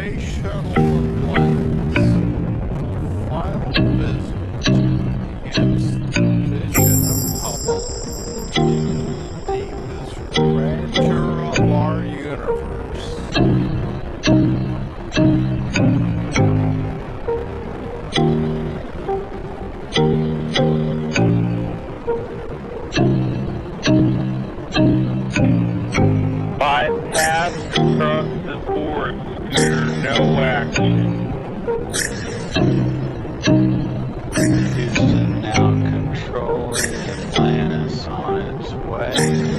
Space Shuttle plans. Final visit. Vision of Hubble. Deepest grandeur of our universe. Bypass across the board. Scooter, no action. Houston now controlling the planet on its way.